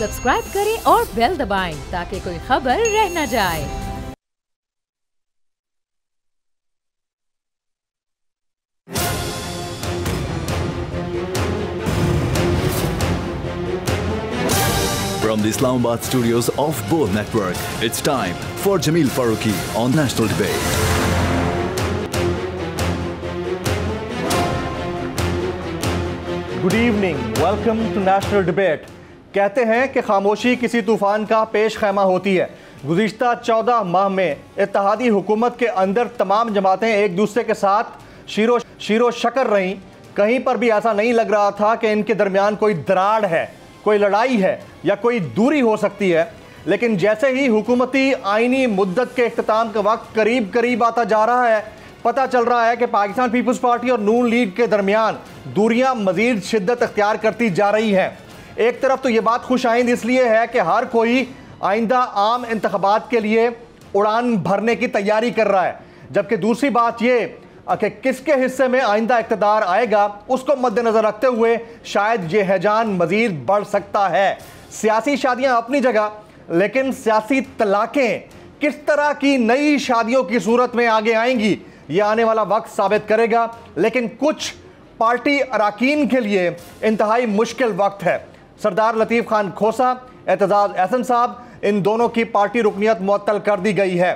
Subscribe करें और bell दबाएं ताकि कोई खबर रह न जाए। From the Islamabad studios of Bold Network, it's time for Jameel Farooqi on National Debate. Good evening, welcome to National Debate. कहते हैं कि खामोशी किसी तूफान का पेश खैमा होती है। गुज़िश्ता 14 माह में इत्तेहादी हुकूमत के अंदर तमाम जमातें एक दूसरे के साथ शीरो शकर रहीं। कहीं पर भी ऐसा नहीं लग रहा था कि इनके दरमियान कोई दराड़ है, कोई लड़ाई है या कोई दूरी हो सकती है। लेकिन जैसे ही हुकूमती आइनी मुद्दत के इख्तिताम का वक्त करीब करीब आता जा रहा है, पता चल रहा है कि पाकिस्तान पीपल्स पार्टी और नून लीग के दरमियान दूरियां मजीद शिद्दत अख्तियार करती जा रही हैं। एक तरफ तो ये बात खुश आइंद इसलिए है कि हर कोई आइंदा आम इंतखाबात के लिए उड़ान भरने की तैयारी कर रहा है, जबकि दूसरी बात ये कि किसके हिस्से में आइंदा इक़्तिदार आएगा उसको मद्देनज़र रखते हुए शायद ये हैजान मजीद बढ़ सकता है। सियासी शादियाँ अपनी जगह, लेकिन सियासी तलाक़ें किस तरह की नई शादियों की सूरत में आगे आएंगी ये आने वाला वक्त साबित करेगा। लेकिन कुछ पार्टी अरकान के लिए इंतहाई मुश्किल वक्त है। सरदार लतीफ़ खान खोसा, एतजाज़ अहसन साहब, इन दोनों की पार्टी रुकनियत मुअत्तल कर दी गई है।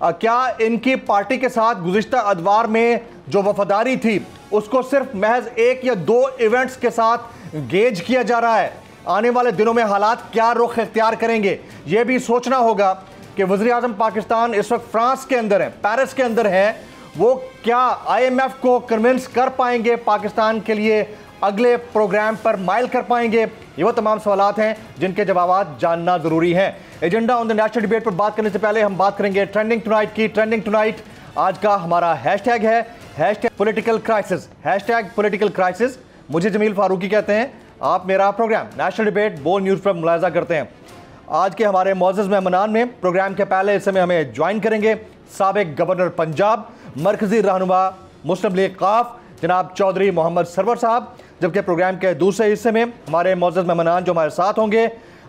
क्या इनकी पार्टी के साथ गुज़िश्ता अदवार में जो वफादारी थी उसको सिर्फ महज 1 या 2 इवेंट्स के साथ गेज किया जा रहा है? आने वाले दिनों में हालात क्या रुख इख्तियार करेंगे ये भी सोचना होगा कि वज़ीर आज़म पाकिस्तान इस वक्त फ्रांस के अंदर है, पेरिस के अंदर है। वो क्या IMF को कन्विंस कर पाएंगे, पाकिस्तान के लिए अगले प्रोग्राम पर माइल कर पाएंगे? ये वो तमाम सवालात हैं जिनके जवाब जानना ज़रूरी हैं। Agenda on the national debate पर बात करने से पहले हम बात करेंगे ट्रेंडिंग टुनाइट की। ट्रेंडिंग टुनाइट आज का हमारा हैशटैग है #पॉलिटिकल क्राइसिस। #Political crisis. मुझे जमील फारूकी कहते हैं। आप मेरा program National Debate BOL News पर मुलाहिजा करते हैं। आज के हमारे मोअज़्ज़ज़ मेहमानान में प्रोग्राम के पहले हिस्से में हमें ज्वाइन करेंगे साबिक गवर्नर पंजाब, मरकज़ी रहनुमा मुस्लिम लीग काफ जनाब चौधरी मोहम्मद सरवर साहब, जबकि प्रोग्राम के दूसरे हिस्से में हमारे मोअज़्ज़ज़ मेहमानान जो हमारे साथ होंगे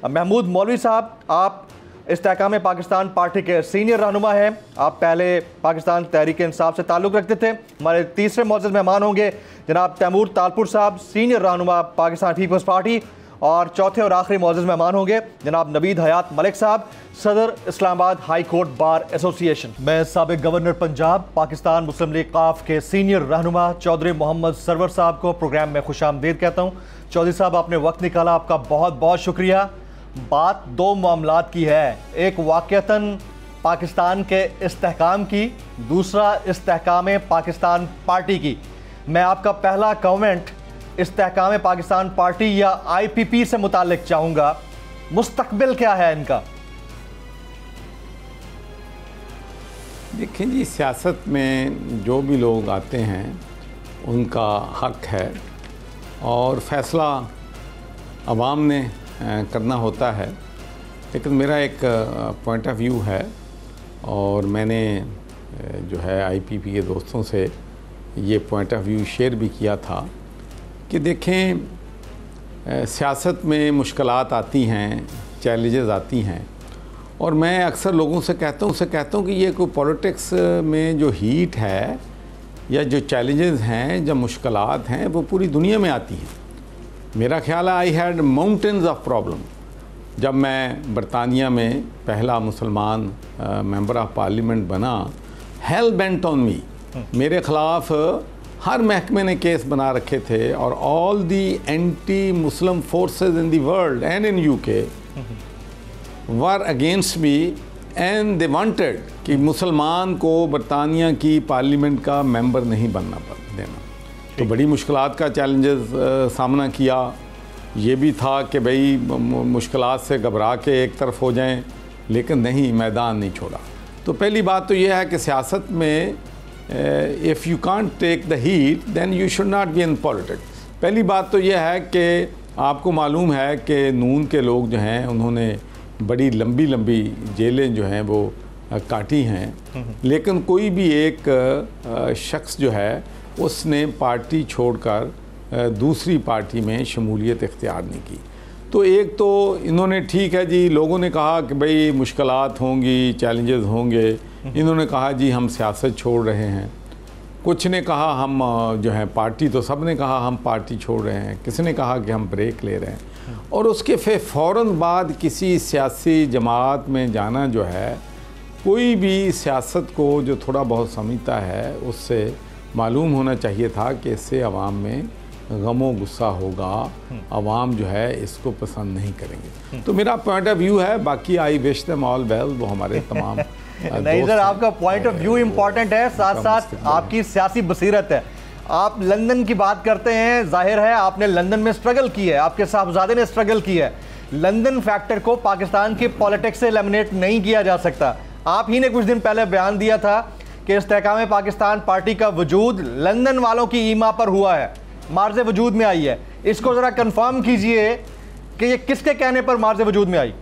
महमूद मौलवी साहब। आप इस्तेहकाम पाकिस्तान पार्टी के सीनियर रहनुमा हैं। आप पहले पाकिस्तान तहरीक इंसाफ से ताल्लुक़ रखते थे। हमारे तीसरे मोअज़्ज़ज़ मेहमान होंगे जनाब तैमूर तालपुर साहब, सीनियर रहनुमा पाकिस्तान पीपल्स पार्टी। और चौथे और आखिरी मोअज़्ज़ज़ मेहमान होंगे जनाब नवीद हयात मलिक साहब, सदर Islamabad high court bar association. मैं साबिक गवर्नर पंजाब पाकिस्तान मुस्लिम लीग काफ के सीनियर रहनुमा चौधरी मोहम्मद सरवर साहब को प्रोग्राम में खुशामदीद कहता हूँ। चौधरी साहब, आपने वक्त निकाला, आपका बहुत बहुत शुक्रिया। बात 2 मामलात की है, एक वाक़तन पाकिस्तान के इस्तेहकाम की, दूसरा इस्तेहकाम पाकिस्तान पार्टी की। मैं आपका पहला कमेंट इस्तेहकाम पाकिस्तान पार्टी या IPP से मुताल्लिक चाहूँगा। मुस्तकबिल क्या है इनका? देखिए जी, सियासत में जो भी लोग आते हैं उनका हक है और फैसला अवाम ने करना होता है। लेकिन मेरा एक पॉइंट ऑफ व्यू है और मैंने जो है IPP के दोस्तों से ये पॉइंट ऑफ व्यू शेयर भी किया था कि देखें, सियासत में मुश्किलात आती हैं, चैलेंजेस आती हैं और मैं अक्सर लोगों से कहता हूँ कि ये कोई पॉलिटिक्स में जो हीट है या जो चैलेंजेस हैं, जो मुश्किलात हैं, वो पूरी दुनिया में आती हैं। मेरा ख्याल है I had mountains of problem जब मैं बरतानिया में पहला मुसलमान मेंबर ऑफ पार्लियामेंट बना। हेल बेंट ऑन मी, मेरे ख़िलाफ़ हर महकमे ने केस बना रखे थे और all the anti Muslim forces in the world and in UK were against me and they wanted कि मुसलमान को बरतानिया की पार्लियामेंट का मेंबर नहीं बनना देना। तो बड़ी मुश्किलात का चैलेंजेस सामना किया। ये भी था कि भाई मुश्किलात से घबरा के एक तरफ हो जाएं, लेकिन नहीं, मैदान नहीं छोड़ा। तो पहली बात तो ये है कि सियासत में if you can't take the heat then you should not be in politics. पहली बात तो ये है कि आपको मालूम है कि नून के लोग जो हैं उन्होंने बड़ी लंबी लंबी जेलें जो हैं वो काटी हैं, लेकिन कोई भी एक शख्स जो है उसने पार्टी छोड़कर दूसरी पार्टी में शमूलियत इख्तियार नहीं की। तो एक तो इन्होंने ठीक है जी, लोगों ने कहा कि भाई मुश्किलात होंगी, चैलेंजेस होंगे, इन्होंने कहा जी हम सियासत छोड़ रहे हैं। कुछ ने कहा हम जो है पार्टी, तो सब ने कहा हम पार्टी छोड़ रहे हैं, किसी ने कहा कि हम ब्रेक ले रहे हैं। और उसके फिर फ़ौरन बाद किसी सियासी जमात में जाना जो है, कोई भी सियासत को जो थोड़ा बहुत समझता है उससे मालूम होना चाहिए था कि इससे अवाम में गमो गुस्सा होगा, अवाम जो है इसको पसंद नहीं करेंगे। तो मेरा पॉइंट ऑफ व्यू है, बाकी I wish them all well, वो हमारे तमाम नहीं सर, आपका पॉइंट ऑफ व्यू इम्पॉर्टेंट है, साथ साथ आपकी सियासी बसीरत है। आप लंदन की बात करते हैं, जाहिर है आपने लंदन में स्ट्रगल की है, आपके साहबजादे ने स्ट्रगल की है। लंदन फैक्टर को पाकिस्तान की पॉलिटिक्स से एलिमिनेट नहीं किया जा सकता। आप ही ने कुछ दिन पहले बयान दिया था कि इस्तेहकाम पाकिस्तान पार्टी का वजूद लंदन वालों की ईमा पर हुआ है, मार्ज़े वजूद में आई है। इसको ज़रा कंफर्म कीजिए कि ये किसके कहने पर मार्ज़े वजूद में आई?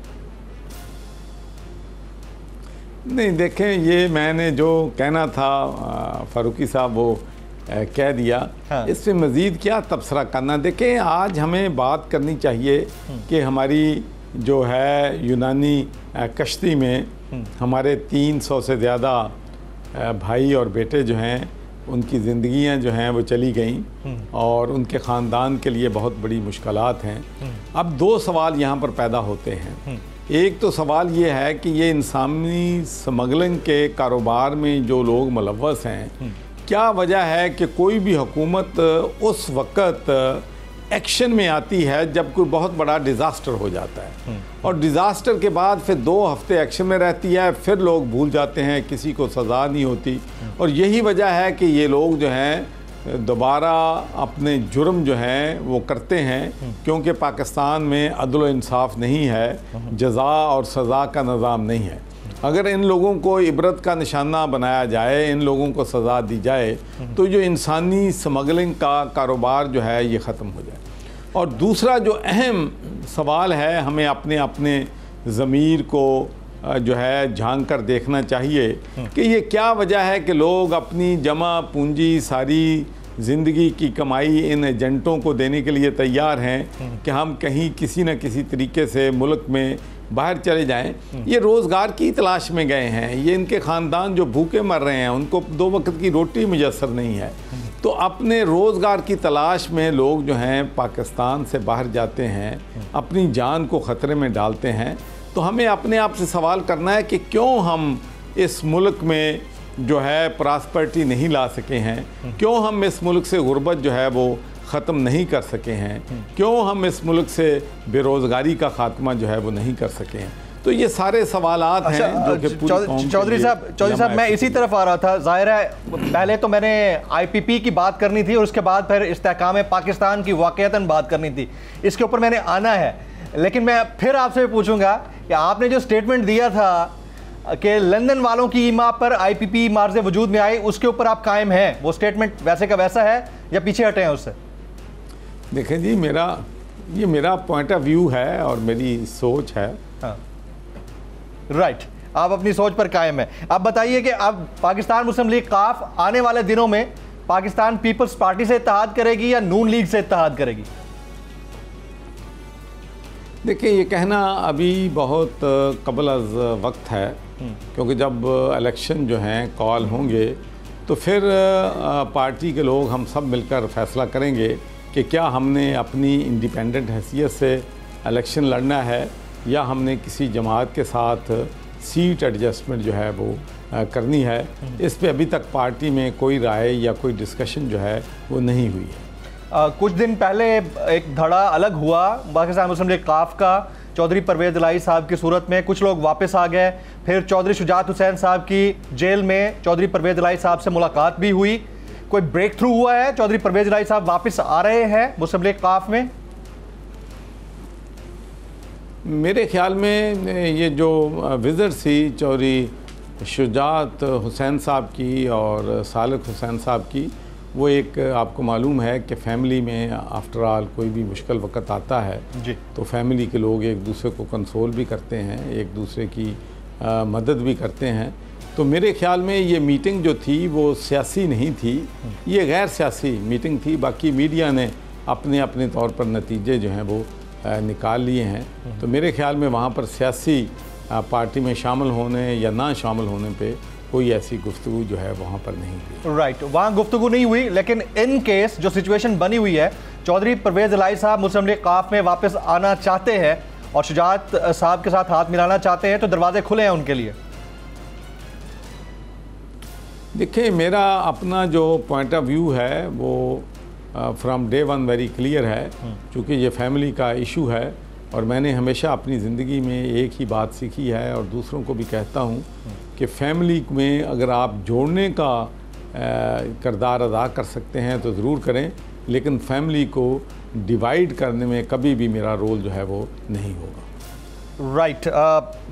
नहीं देखें, ये मैंने जो कहना था फारूकी साहब वो कह दिया। हाँ। इस पर मज़ीद क्या तबसरा करना। देखें, आज हमें बात करनी चाहिए कि हमारी जो है यूनानी कश्ती में हमारे 300 से ज़्यादा भाई और बेटे जो हैं, उनकी ज़िंदगियां जो हैं वो चली गईं और उनके ख़ानदान के लिए बहुत बड़ी मुश्किलात हैं। अब दो सवाल यहाँ पर पैदा होते हैं। एक तो सवाल ये है कि ये इंसानी स्मगलिंग के कारोबार में जो लोग मुलव्वस हैं, क्या वजह है कि कोई भी हुकूमत उस वक़्त एक्शन में आती है जब कोई बहुत बड़ा डिज़ास्टर हो जाता है, और डिज़ास्टर के बाद फिर 2 हफ्ते एक्शन में रहती है, फिर लोग भूल जाते हैं, किसी को सज़ा नहीं होती। और यही वजह है कि ये लोग जो हैं दोबारा अपने जुर्म जो हैं वो करते हैं, क्योंकि पाकिस्तान में अदल इंसाफ नहीं है, जज़ा और सज़ा का निज़ाम नहीं है। अगर इन लोगों को इबरत का निशाना बनाया जाए, इन लोगों को सज़ा दी जाए, तो जो इंसानी स्मगलिंग का कारोबार जो है ये ख़त्म हो जाए। और दूसरा जो अहम सवाल है, हमें अपने अपने ज़मीर को जो है झांक कर देखना चाहिए कि ये क्या वजह है कि लोग अपनी जमा पूंजी, सारी ज़िंदगी की कमाई इन एजेंटों को देने के लिए तैयार हैं कि हम कहीं किसी न किसी तरीके से मुल्क में बाहर चले जाएं। ये रोज़गार की तलाश में गए हैं, ये इनके ख़ानदान जो भूखे मर रहे हैं, उनको 2 वक्त की रोटी मुयस्सर नहीं है। तो अपने रोज़गार की तलाश में लोग जो हैं पाकिस्तान से बाहर जाते हैं, अपनी जान को ख़तरे में डालते हैं। तो हमें अपने आप से सवाल करना है कि क्यों हम इस मुल्क में जो है प्रॉस्पेरिटी नहीं ला सके हैं, क्यों हम इस मुल्क से गुर्बत जो है वो ख़त्म नहीं कर सके हैं, क्यों हम इस मुल्क से बेरोज़गारी का खात्मा जो है वो नहीं कर सके हैं। तो ये सारे सवालात हैं जो कि चौधरी साहब मैं इसी तरफ आ रहा था। ज़ाहिर है पहले तो मैंने IPP की बात करनी थी और उसके बाद फिर इस्तेहकाम पाकिस्तान की वाक़ईतन बात करनी थी, इसके ऊपर मैंने आना है। लेकिन मैं फिर आपसे पूछूंगा कि आपने जो स्टेटमेंट दिया था कि लंदन वालों की ईमा पर IPP मार्ज़े वजूद में आई, उसके ऊपर आप कायम हैं? वो स्टेटमेंट वैसे का वैसा है या पीछे हटे हैं उससे? देखें जी, ये मेरा पॉइंट ऑफ व्यू है और मेरी सोच है। हाँ, राइट, आप अपनी सोच पर कायम है। अब बताइए कि अब पाकिस्तान मुस्लिम लीग काफ आने वाले दिनों में पाकिस्तान पीपल्स पार्टी से इत्तेहाद करेगी या नून लीग से इत्तेहाद करेगी? देखिए, ये कहना अभी बहुत कबल अज़ वक्त है, क्योंकि जब इलेक्शन जो हैं कॉल होंगे तो फिर पार्टी के लोग हम सब मिलकर फ़ैसला करेंगे कि क्या हमने अपनी इंडिपेंडेंट हैसियत से इलेक्शन लड़ना है या हमने किसी जमात के साथ सीट एडजस्टमेंट जो है वो करनी है। इस पे अभी तक पार्टी में कोई राय या कोई डिस्कशन जो है वो नहीं हुई है। कुछ दिन पहले एक धड़ा अलग हुआ पाकिस्तान मुस्लिम लीग काफ का, चौधरी परवेज़ इलाही साहब की सूरत में। कुछ लोग वापस आ गए, फिर चौधरी शुजात हुसैन साहब की जेल में चौधरी परवेज़ इलाही साहब से मुलाकात भी हुई। कोई ब्रेक थ्रू हुआ है? चौधरी परवेज़ इलाही साहब वापस आ रहे हैं मुस्लिम लीग काफ में? मेरे ख्याल में ये जो विज़िट थी चौधरी शुजात हुसैन साहब की और सालिक हुसैन साहब की, वो एक आपको मालूम है कि फ़ैमिली में आफ्टर ऑल कोई भी मुश्किल वक़्त आता है जी, तो फैमिली के लोग एक दूसरे को कंसोल भी करते हैं, एक दूसरे की मदद भी करते हैं। तो मेरे ख्याल में ये मीटिंग जो थी वो सियासी नहीं थी, ये गैर सियासी मीटिंग थी। बाकी मीडिया ने अपने अपने तौर पर नतीजे जो हैं वो निकाल लिए हैं, तो मेरे ख्याल में वहाँ पर सियासी पार्टी में शामिल होने या ना शामिल होने पे कोई ऐसी गुफ्तगू जो है वहाँ पर नहीं हुई। राइट, वहाँ गुफ्तगू नहीं हुई, लेकिन इन केस जो सिचुएशन बनी हुई है, चौधरी परवेज़ इलाही साहब मुस्लिम लीग काफ में वापस आना चाहते हैं और शुजात साहब के साथ हाथ मिलाना चाहते हैं, तो दरवाजे खुले हैं उनके लिए। देखिए, मेरा अपना जो पॉइंट ऑफ व्यू है वो from day one very clear है, क्योंकि ये फैमिली का इशू है और मैंने हमेशा अपनी ज़िंदगी में एक ही बात सीखी है और दूसरों को भी कहता हूँ कि फैमिली में अगर आप जोड़ने का किरदार अदा कर सकते हैं तो ज़रूर करें, लेकिन फैमिली को डिवाइड करने में कभी भी मेरा रोल जो है वो नहीं होगा। राइट,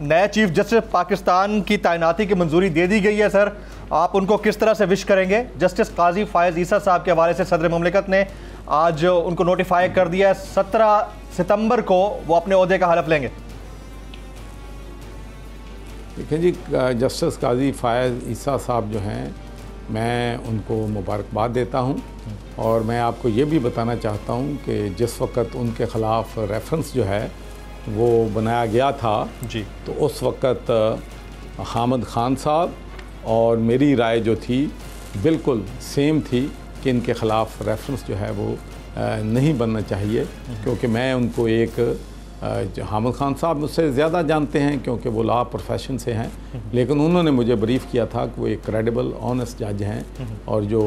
नए चीफ जस्टिस पाकिस्तान की तैनाती की मंजूरी दे दी गई है सर, आप उनको किस तरह से विश करेंगे? जस्टिस काजी फायज़ ईसा साहब के हवाले से सदर मुमलिकत ने आज उनको नोटिफाई कर दिया है, 17 सितंबर को वो अपने ओहदे का हलफ लेंगे। देखिए जी, जस्टिस काजी फायज़ ईसा साहब जो हैं, मैं उनको मुबारकबाद देता हूं और मैं आपको ये भी बताना चाहता हूं कि जिस वक़्त उनके ख़िलाफ़ रेफरेंस जो है वो बनाया गया था जी, तो उस वक़्त हामिद खान साहब और मेरी राय जो थी बिल्कुल सेम थी कि इनके ख़िलाफ़ रेफरेंस जो है वो नहीं बनना चाहिए, क्योंकि मैं उनको एक हामिद खान साहब मुझसे ज़्यादा जानते हैं क्योंकि वो लॉ प्रोफेशन से हैं, लेकिन उन्होंने मुझे ब्रीफ़ किया था कि वो एक क्रेडिबल ऑनेस्ट जज हैं और जो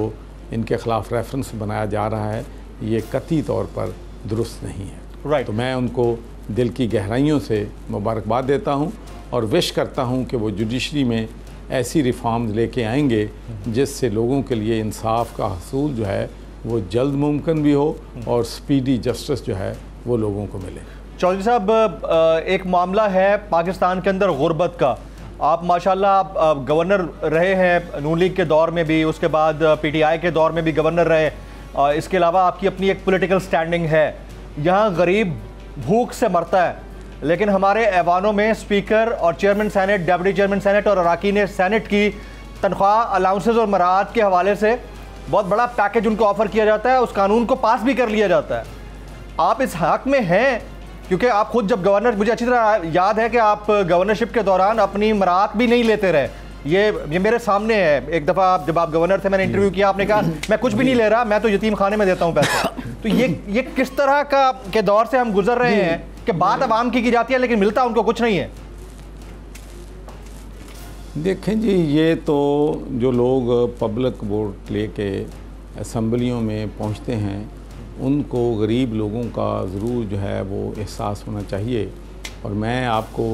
इनके ख़िलाफ़ रेफरेंस बनाया जा रहा है ये कतई तौर पर दुरुस्त नहीं है। राइट, तो मैं उनको दिल की गहराइयों से मुबारकबाद देता हूँ और विश करता हूँ कि वो जुडिशरी में ऐसी रिफॉर्म्स लेके आएंगे जिससे लोगों के लिए इंसाफ का हसूल जो है वो जल्द मुमकिन भी हो और स्पीडी जस्टिस जो है वो लोगों को मिले। चौधरी साहब, एक मामला है पाकिस्तान के अंदर गुर्बत का। आप माशाल्लाह आप गवर्नर रहे हैं नून लीग के दौर में भी, उसके बाद पीटीआई के दौर में भी गवर्नर रहे, इसके अलावा आपकी अपनी एक पॉलिटिकल स्टैंडिंग है। यहाँ गरीब भूख से मरता है, लेकिन हमारे ऐवानों में स्पीकर और chairman senate, deputy chairman senate और अराकीन सेनेट की तनख्वाह, अलाउंसेस और मराहत के हवाले से बहुत बड़ा पैकेज उनको ऑफर किया जाता है, उस कानून को पास भी कर लिया जाता है। आप इस हक में हैं, क्योंकि आप खुद जब गवर्नर, मुझे अच्छी तरह याद है कि आप गवर्नरशिप के दौरान अपनी मराहत भी नहीं लेते रहे। ये मेरे सामने है, एक दफ़ा जब आप गवर्नर थे मैंने इंटरव्यू किया, आपने कहा मैं कुछ भी नहीं ले रहा, मैं तो यतीम खाने में देता हूँ पैसा। तो ये किस तरह के दौर से हम गुजर रहे हैं कि बात अवाम की जाती है लेकिन मिलता उनको कुछ नहीं है। देखें जी, ये तो जो लोग पब्लिक वोट लेके असम्बलियों में पहुंचते हैं उनको गरीब लोगों का ज़रूर जो है वो एहसास होना चाहिए। और मैं आपको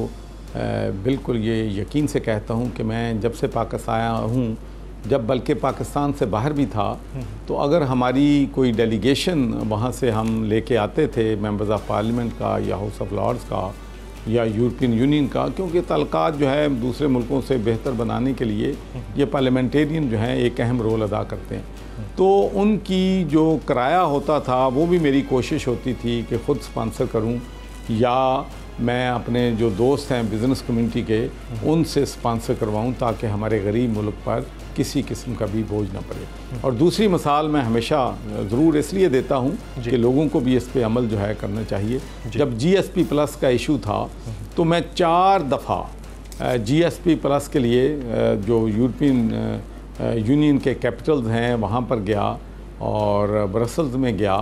बिल्कुल ये यकीन से कहता हूँ कि मैं जब से पाकिस्तान आया हूँ, जब बल्कि पाकिस्तान से बाहर भी था, तो अगर हमारी कोई डेलीगेशन वहाँ से हम लेके आते थे मेंबर्स ऑफ पार्लियामेंट का या हाउस ऑफ लॉर्ड्स का या यूरोपियन यूनियन का, क्योंकि तल्कात जो है दूसरे मुल्कों से बेहतर बनाने के लिए ये पार्लियामेंटेरियन जो हैं एक अहम रोल अदा करते हैं, तो उनकी जो किराया होता था वो भी मेरी कोशिश होती थी कि ख़ुद स्पॉन्सर करूं या मैं अपने जो दोस्त हैं बिज़नेस कम्युनिटी के उनसे स्पॉन्सर करवाऊं ताकि हमारे गरीब मुल्क पर किसी किस्म का भी बोझ ना पड़े। और दूसरी मिसाल मैं हमेशा ज़रूर इसलिए देता हूं कि लोगों को भी इस पे अमल जो है करना चाहिए। जब GSP प्लस का इशू था तो मैं 4 दफ़ा GSP प्लस के लिए जो यूरोपियन यूनियन के कैपिटल्स हैं वहाँ पर गया और ब्रसल्स में गया,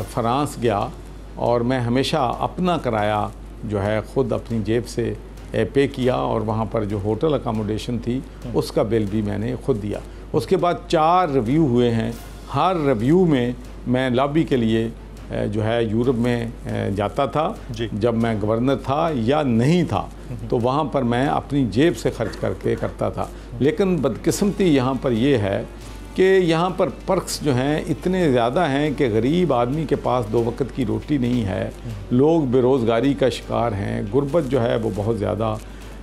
फ्रांस गया, और मैं हमेशा अपना किराया जो है ख़ुद अपनी जेब से पे किया और वहाँ पर जो होटल अकोमोडेशन थी उसका बिल भी मैंने ख़ुद दिया। उसके बाद 4 रिव्यू हुए हैं, हर रिव्यू में मैं लॉबी के लिए जो है यूरोप में जाता था जब मैं गवर्नर था या नहीं था, तो वहाँ पर मैं अपनी जेब से खर्च करके करता था। लेकिन बदकिस्मती यहाँ पर ये है कि यहाँ पर पर्क्स जो हैं इतने ज़्यादा हैं कि गरीब आदमी के पास 2 वक्त की रोटी नहीं है, लोग बेरोज़गारी का शिकार हैं, गुर्बत जो है वो बहुत ज़्यादा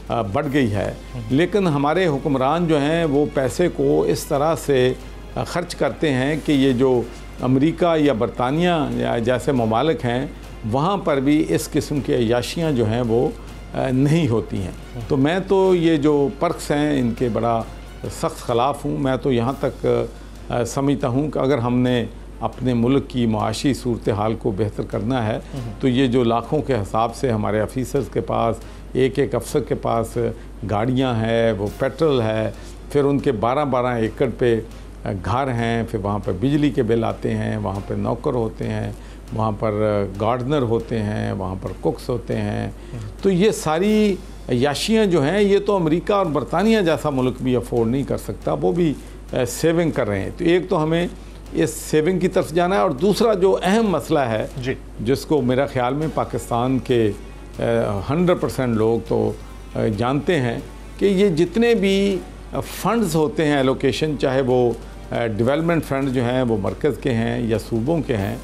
बढ़ गई है। लेकिन हमारे हुक्मरान जो हैं वो पैसे को इस तरह से ख़र्च करते हैं कि ये जो अमेरिका या बरतानिया या जैसे ममालिक हैं वहाँ पर भी इस किस्म की अय्याशियाँ जो हैं वो नहीं होती हैं। तो मैं तो ये जो पर्क्स हैं इनके बड़ा सख्त ख़िलाफ़ हूँ। मैं तो यहाँ तक समझता हूँ कि अगर हमने अपने मुल्क की माशी सूरत हाल को बेहतर करना है तो ये जो लाखों के हिसाब से हमारे ऑफिसर्स के पास, एक एक अफसर के पास गाड़ियां हैं, वो पेट्रोल है, फिर उनके 12-12 एकड़ पे घर हैं, फिर वहाँ पर बिजली के बिल आते हैं, वहाँ पर नौकर होते हैं, वहाँ पर गार्डनर होते हैं, वहाँ पर कुक्स होते हैं। तो ये सारी याशियाँ जो हैं ये तो अमेरिका और बरतानिया जैसा मुल्क भी अफोर्ड नहीं कर सकता, वो भी सेविंग कर रहे हैं। तो एक तो हमें इस सेविंग की तरफ जाना है, और दूसरा जो अहम मसला है जी, जिसको मेरा ख्याल में पाकिस्तान के 100% लोग तो जानते हैं कि ये जितने भी फंड्स होते हैं एलोकेशन, चाहे वो डेवलपमेंट फंड जो हैं वो मरकज़ के हैं या सूबों के हैं,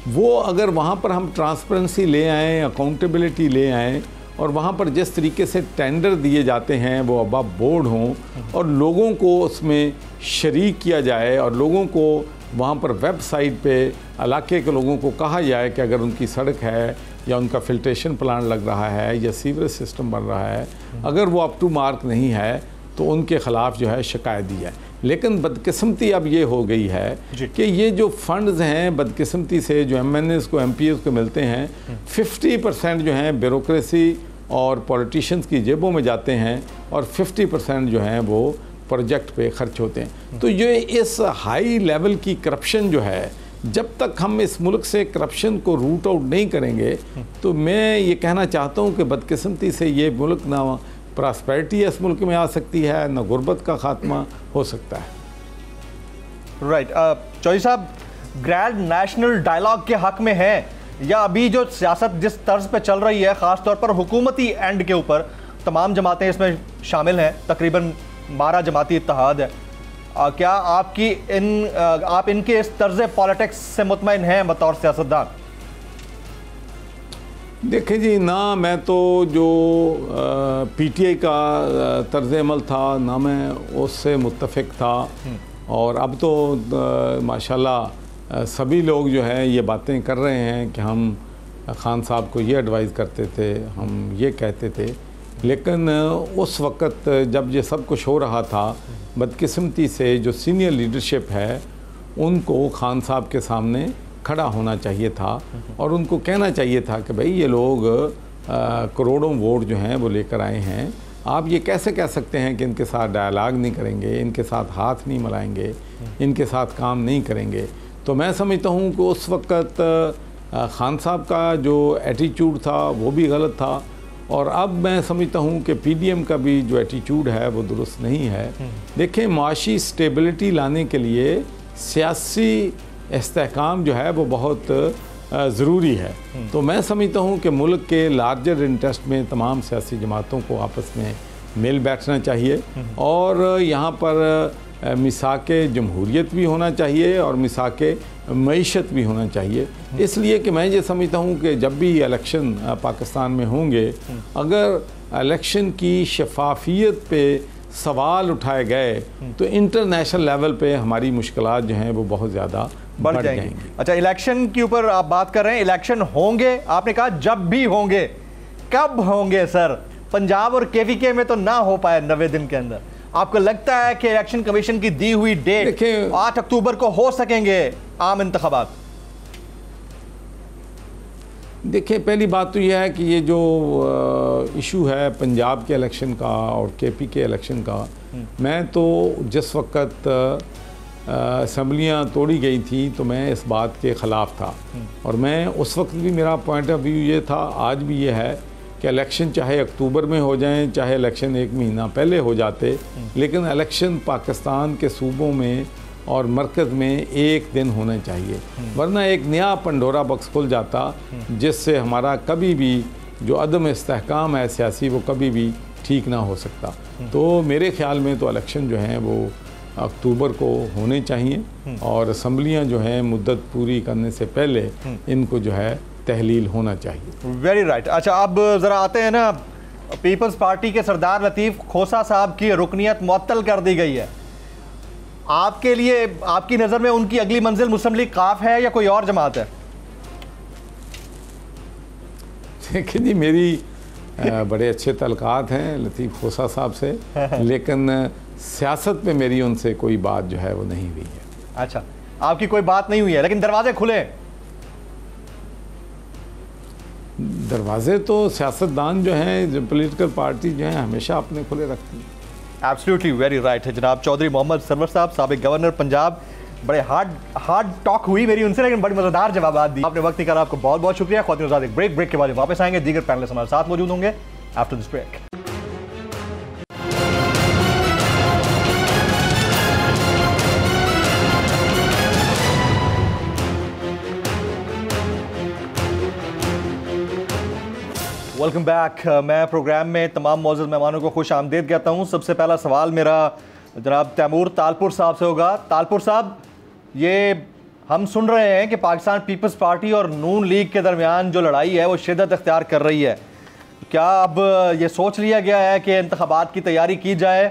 वो अगर वहाँ पर हम ट्रांसपेरेंसी ले आएँ, अकाउंटेबिलिटी ले आएँ, और वहाँ पर जिस तरीके से टेंडर दिए जाते हैं वो अबव बोर्ड हों और लोगों को उसमें शरीक किया जाए, और लोगों को वहाँ पर वेबसाइट पे इलाके के लोगों को कहा जाए कि अगर उनकी सड़क है या उनका फिल्ट्रेशन प्लांट लग रहा है या सीवरेज सिस्टम बन रहा है, अगर वो अप टू मार्क नहीं है तो उनके ख़िलाफ़ जो है शिकायत दी जाए। लेकिन बदकिस्मती अब ये हो गई है कि ये जो फंड्स हैं बदकिस्मती से जो MNAs को MPs को मिलते हैं, 50% जो हैं ब्यूरोक्रेसी और पॉलिटिशियंस की जेबों में जाते हैं, और 50% जो हैं वो प्रोजेक्ट पे खर्च होते हैं। तो ये इस हाई लेवल की करप्शन जो है, जब तक हम इस मुल्क से करप्शन को रूट आउट नहीं करेंगे, तो मैं ये कहना चाहता हूँ कि बदकिस्मती से ये मुल्क ना प्रॉस्पेरिटी इस मुल्क में आ सकती है, न गुर्बत का खात्मा हो सकता है। राइट। चौधरी साहब, ग्रैंड नेशनल डायलॉग के हक में है, या अभी जो सियासत जिस तर्ज पे चल रही है, ख़ास तौर पर हुकूमती एंड के ऊपर, तमाम जमातें इसमें शामिल हैं, तकरीबन 12 जमाती इत्तेहाद है, क्या आप इनके इस तर्ज पॉलिटिक्स से मुतमईन हैं बतौर सियासतदान? देखें जी, ना मैं तो जो PTI का तर्ज अमल था ना मैं उससे मुत्तफिक था, और अब तो माशाल्लाह सभी लोग जो है ये बातें कर रहे हैं कि हम खान साहब को ये एडवाइस करते थे, हम ये कहते थे। लेकिन उस वक़्त जब ये सब कुछ हो रहा था, बदकिस्मती से जो सीनियर लीडरशिप है उनको खान साहब के सामने खड़ा होना चाहिए था, और उनको कहना चाहिए था कि भाई ये लोग करोड़ों वोट जो हैं वो लेकर आए हैं, आप ये कैसे कह सकते हैं कि इनके साथ डायलॉग नहीं करेंगे, इनके साथ हाथ नहीं मिलाएंगे, इनके साथ काम नहीं करेंगे। तो मैं समझता हूँ कि उस वक़्त खान साहब का जो एटीट्यूड था वो भी गलत था, और अब मैं समझता हूँ कि PDM का भी जो एटीट्यूड है वो दुरुस्त नहीं है। देखें, माशी स्टेबिलिटी लाने के लिए सियासी इस्तेहकाम जो है वो बहुत ज़रूरी है। तो मैं समझता हूँ कि मुल्क के लार्जर इंटरेस्ट में तमाम सियासी जमातों को आपस में मिल बैठना चाहिए, और यहाँ पर मिसाक जमहूरियत भी होना चाहिए और मिसाक मईशत भी होना चाहिए। इसलिए कि मैं ये समझता हूँ कि जब भी इलेक्शन पाकिस्तान में होंगे, अगर इलेक्शन की शफाफियत पे सवाल उठाए गए तो इंटरनेशनल लेवल पे हमारी मुश्किलात जो हैं वो बहुत ज़्यादा बढ़ जाएंगी। अच्छा, इलेक्शन के ऊपर आप बात कर रहे हैं, इलेक्शन होंगे, आपने कहा जब भी होंगे, कब होंगे सर? पंजाब और KVK में तो ना हो पाए 90 दिन के अंदर। आपको लगता है कि इलेक्शन कमीशन की दी हुई डेट 8 अक्टूबर को हो सकेंगे आम इंतखाबात? देखिए, पहली बात तो यह है कि ये जो इशू है पंजाब के इलेक्शन का और KP के इलेक्शन का, मैं तो जिस वक्त असम्बलियाँ तोड़ी गई थी तो मैं इस बात के ख़िलाफ़ था, और मैं उस वक्त भी मेरा पॉइंट ऑफ व्यू ये था, आज भी ये है कि इलेक्शन चाहे अक्टूबर में हो जाएं, चाहे इलेक्शन 1 महीना पहले हो जाते, लेकिन इलेक्शन पाकिस्तान के सूबों में और मरकज़ में एक दिन होना चाहिए, वरना एक नया पंडोरा बॉक्स खुल जाता जिससे हमारा कभी भी जो अदम इस्तेहकाम है सियासी वो कभी भी ठीक ना हो सकता। तो मेरे ख्याल में तो इलेक्शन जो हैं वो अक्टूबर को होने चाहिए, और असम्बलियाँ जो हैं मुद्दत पूरी करने से पहले इनको जो है तहलील होना चाहिए। Very right. अच्छा, अब ज़रा आते हैं ना, पीपल्स पार्टी के सरदार लतीफ़ खोसा साहब की रुकनियत मुअत्तल कर दी गई है। आपके लिए, आपकी नज़र में उनकी अगली मंजिल मुस्लिम लीग काफ है या कोई और जमात है? देखिए जी, मेरी बड़े अच्छे तल्कात हैं लतीफ़ खोसा साहब से, लेकिन सियासत में मेरी उनसे कोई बात जो है वो नहीं हुई है। अच्छा, आपकी कोई बात नहीं हुई है, लेकिन दरवाजे खुले। दरवाजे तो सियासतदान जो हैं, जो पॉलिटिकल पार्टी जो हैं, हमेशा अपने खुले रखती हैं। एब्सोल्युटली वेरी राइट है जनाब। चौधरी मोहम्मद सरवर साहब, साबिक गवर्नर पंजाब, बड़े हार्ड टॉक हुई मेरी उनसे, लेकिन बड़ी मजेदार जवाब दी आपने। वक्त निकाला, आपको बहुत बहुत शुक्रिया। ख्वातीन आज़ाद, एक ब्रेक के बाद वापस आएंगे, दीगर पैनलिस्ट हमारे साथ मौजूद होंगे after this break. Welcome back. मैं प्रोग्राम में तमाम मौजूद मेहमानों को खुश आमदीद कहता हूँ। सबसे पहला सवाल मेरा जनाब तैमूर तालपुर साहब से होगा। तालपुर साहब, ये हम सुन रहे हैं कि पाकिस्तान पीपल्स पार्टी और नून लीग के दरमियान जो लड़ाई है वो शिद्दत अख्तियार कर रही है। क्या अब ये सोच लिया गया है कि इंतखाबात की तैयारी की जाए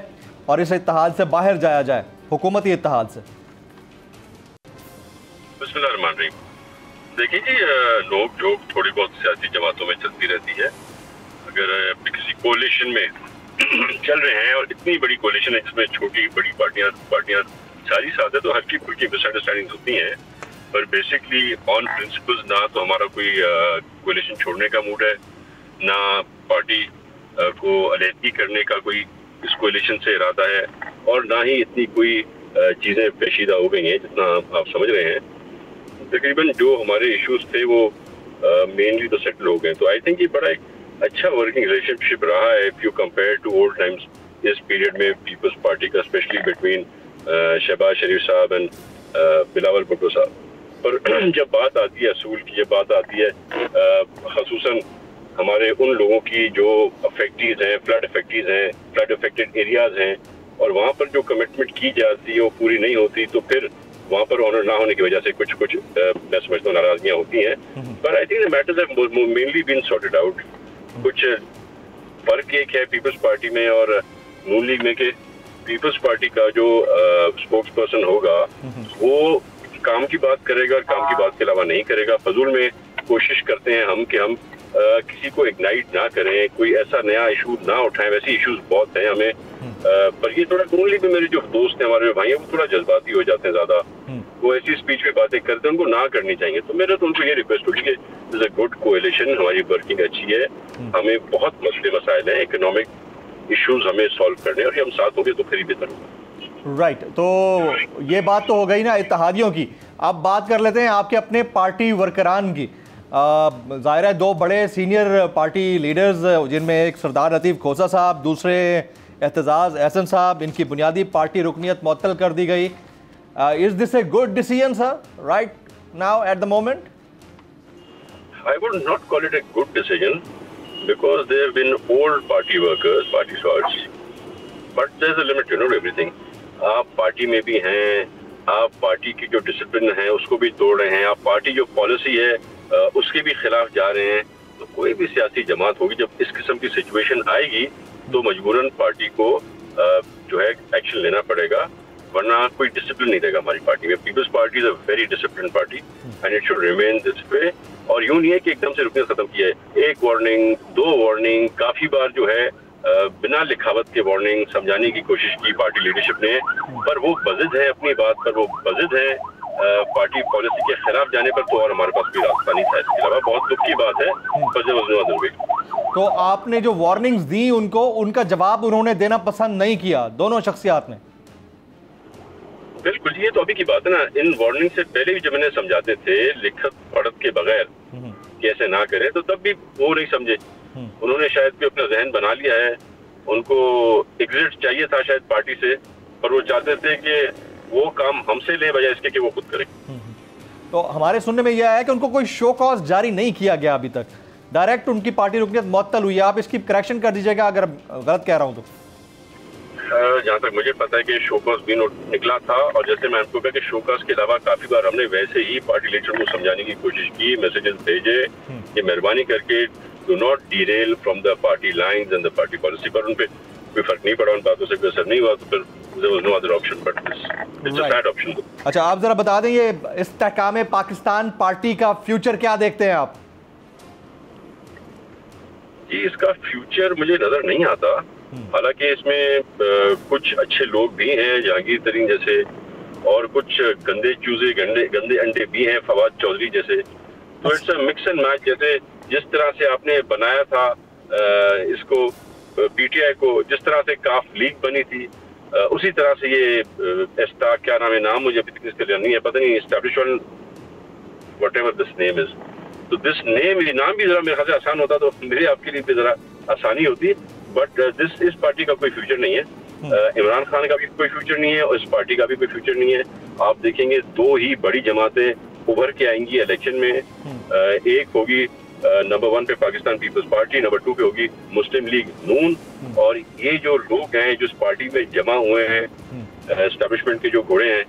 और इस इत्तेहाद से बाहर जाया जाए, हुकूमती इत्तेहाद से? बिस्मिल्लाहिर्रहमानिर्रहीम। देखिए जी, नोक झोंक थोड़ी बहुत सियासी जमातों में चलती रहती है। अगर किसी कोalition में चल रहे हैं और इतनी बड़ी कोalition है जिसमें छोटी बड़ी पार्टियां सारी साथ है, तो हल्की फुल्की मिसअंडरस्टैंडिंग होती हैं, पर बेसिकली ऑन प्रिंसिपल्स ना तो हमारा कोई कोalition छोड़ने का मूड है, ना पार्टी को अलहदगी करने का कोई इस कोalition से इरादा है, और ना ही इतनी कोई चीज़ें पेशीदा हो गई हैं जितना आप समझ रहे हैं। तकरीबन जो हमारे इश्यूज थे वो मेनली तो सेटल हो गए। तो आई थिंक ये बड़ा एक अच्छा वर्किंग रिलेशनशिप रहा है if you compare to old times. इस पीरियड में पीपल्स पार्टी का specially between Shahbaz Sharif sahab and Bilawal Bhutto साहब। पर जब बात आती है असूल की, जब बात आती है खसूसन हमारे उन लोगों की जो अफेक्टीज हैं, फ्लड अफेक्टेड एरियाज हैं, और वहाँ पर जो कमिटमेंट की जाती है वो पूरी नहीं होती, तो फिर वहाँ पर ऑनर ना होने की वजह से कुछ मैं समझता हूँ नाराजगियाँ होती हैं। पर I think the matters have mainly been sorted out. कुछ फर्क एक है पीपल्स पार्टी में और नून लीग में, कि पीपल्स पार्टी का जो स्पोक्स पर्सन होगा वो काम की बात करेगा और काम की बात के अलावा नहीं करेगा। फजूल में कोशिश करते हैं हम कि हम किसी को इग्नाइट ना करें, कोई ऐसा नया इशू ना उठाएं। वैसे इश्यूज बहुत हैं हमें, पर ये थोड़ा नून लीग में मेरे जो दोस्त हैं, हमारे भाई हैं, वो थोड़ा जज्बाती हो जाते हैं ज्यादा। वो ऐसी स्पीच में बातें करते हैं, उनको ना करनी चाहिए। तो मेरा तो उनको ये रिक्वेस्ट होगी कि इज अ गुड कोएलिशन, हमारी वर्किंग अच्छी है, हमें बहुत मसले मसाइल हैं, इकोनॉमिक इश्यूज हमें सॉल्व करने, और हम साथ होंगे तो फिर ही बेहतर होगा। राइट तो ये बात तो हो गई ना इत्तेहादियों की। अब बात कर लेते हैं आपके अपने पार्टी वर्करान की। ज़ाहिर है दो बड़े सीनियर पार्टी लीडर्स, जिनमें एक सरदार लतीफ़ खोसा साहब, दूसरे एहतजाज एहसन साहब, इनकी बुनियादी पार्टी रुकनियत मुअत्तल कर दी गई। Is this a good decision sir right now at the moment? I would not call it a good decision because they have been old party workers, party swords. But there's a limit, to everything. आप party में भी हैं, आप party की जो discipline है उसको भी तोड़ रहे हैं, आप पार्टी जो पॉलिसी है उसके भी खिलाफ जा रहे हैं। तो कोई भी सियासी जमात होगी, जब इस किस्म की सिचुएशन आएगी तो मजबूरन पार्टी को जो है एक्शन लेना पड़ेगा, वरना कोई डिसिप्लिन नहीं रहेगा हमारी पार्टी में। Peoples Party is a very discipline party and it should remain this way. और यूं नहीं है कि एकदम से रुकने खत्म किया है, एक वार्निंग, दो वार्निंग, काफी बार जो है बिना लिखावत के वार्निंग समझाने की कोशिश की पार्टी लीडरशिप ने, पर वो बजिद है अपनी बात पर, वो बजिद है पार्टी पॉलिसी के खिलाफ जाने पर। तो और हमारे पास कोई रास्ता नहीं था इसके अलावा। बहुत दुख की बात है, पर जब तो आपने जो वार्निंग्स दी उनको, उनका जवाब उन्होंने देना पसंद नहीं किया दोनों शख्सियात ने? बिल्कुल, ये तो अभी की बात है ना। इन वार्निंग से पहले भी जब मैंने समझाते थे लिखत पढ़त के बगैर कैसे ना करें, तो तब भी वो नहीं समझे। उन्होंने शायद भी अपना जहन बना लिया है, उनको एग्जिट चाहिए था शायद पार्टी से, पर वो चाहते थे कि वो काम हमसे ले बजाय इसके कि वो खुद करें। तो हमारे सुनने में यह है कि उनको कोई शो कॉज जारी नहीं किया गया अभी तक, डायरेक्ट उनकी पार्टी रुकनियत मुअत्तल हुई है। आप इसकी करेक्शन कर दीजिएगा अगर गलत कह रहा हूँ तो। जहाँ तक मुझे पता है कि शोकॉज भी नोट निकला था, और जैसे मैं आपको कहा कि शोकॉज के अलावा काफी बार हमने वैसे ही पार्टी लीडर को समझाने की कोशिश की, मैसेजेस भेजे कि मेहरबानी करके do not derail from the party lines and the party policy. पर उन पे कोई फर्क नहीं पड़ा, उन बातों से कोई असर नहीं हुआ, तो फिर there was no other option but this. It's a sad option. अच्छा, आप जरा बता दें ये इस्तेहकाम पाकिस्तान पार्टी का फ्यूचर क्या देखते हैं आप? जी, इसका फ्यूचर मुझे नजर नहीं आता। हालांकि इसमें कुछ अच्छे लोग भी हैं, जहांगीर तरीन जैसे और कुछ गंदे चूजे गंदे अंडे भी हैं फवाद चौधरी जैसे। तो it's a mix and match. जैसे जिस तरह से आपने बनाया था इसको पीटीआई को, जिस तरह से काफ लीग बनी थी, उसी तरह से ये क्या नाम है, नाम मुझे अभी तक इसका नहीं है, पता नहीं, establishment whatever this name is. तो दिस नेम, ये नाम भी जरा मेरे ख्याल से आसान होता तो मेरे आपके लिए भी जरा आसानी होती, बट इस पार्टी का कोई फ्यूचर नहीं है। इमरान खान का भी कोई फ्यूचर नहीं है और इस पार्टी का भी कोई फ्यूचर नहीं है। आप देखेंगे दो ही बड़ी जमातें उभर के आएंगी इलेक्शन में। एक होगी नंबर 1 पे पाकिस्तान पीपल्स पार्टी, नंबर 2 पे होगी मुस्लिम लीग नून। और ये जो लोग हैं जो इस पार्टी में जमा हुए हैं, एस्टैब्लिशमेंट के जो घोड़े हैं,